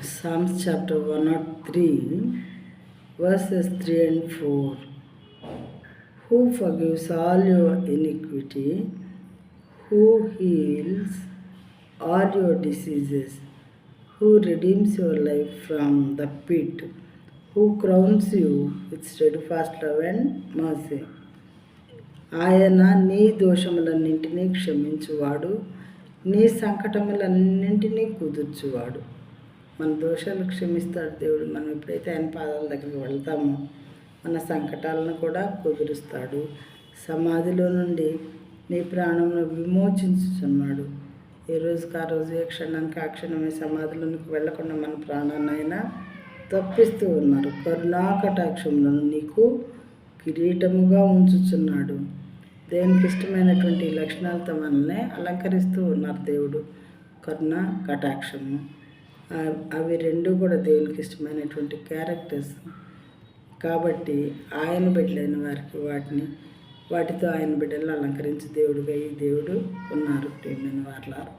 Psalms chapter 103, verses 3 and 4. Who forgives all your iniquity, who heals all your diseases, who redeems your life from the pit, who crowns you with steadfast love and mercy. ఆయన నీ దోషములన్నింటినీ క్షమించువాడు, నీ సంకటములన్నింటినీ కుదుర్చువాడు. మన దోషాలు క్షమిస్తాడు దేవుడు. మనం ఎప్పుడైతే ఆయన పాదాల దగ్గరికి వెళ్తామో మన సంకటాలను కూడా కుదురుస్తాడు. సమాధిలో నుండి నీ ప్రాణమును విమోచించుచున్నాడు. ఏ రోజుకి ఆ రోజు, ఏ క్షణానికి ఆ క్షణమే సమాధిలోనికి వెళ్లకుండా మన ప్రాణాన్ని ఆయన తప్పిస్తూ ఉన్నారు. కరుణా కటాక్షములను నీకు కిరీటముగా ఉంచుచున్నాడు. దేవునికి ఇష్టమైనటువంటి లక్షణాలతో మనల్ని అలంకరిస్తూ ఉన్నారు దేవుడు. కరుణ, కటాక్షము, అవి రెండు కూడా దేవునికి ఇష్టమైనటువంటి క్యారెక్టర్స్. కాబట్టి ఆయన బిడ్డలైన వారికి వాటితో ఆయన బిడ్డలను అలంకరించి దేవుడుగా ఈ దేవుడు ఉన్నారు. ప్రియమైన వారలారా,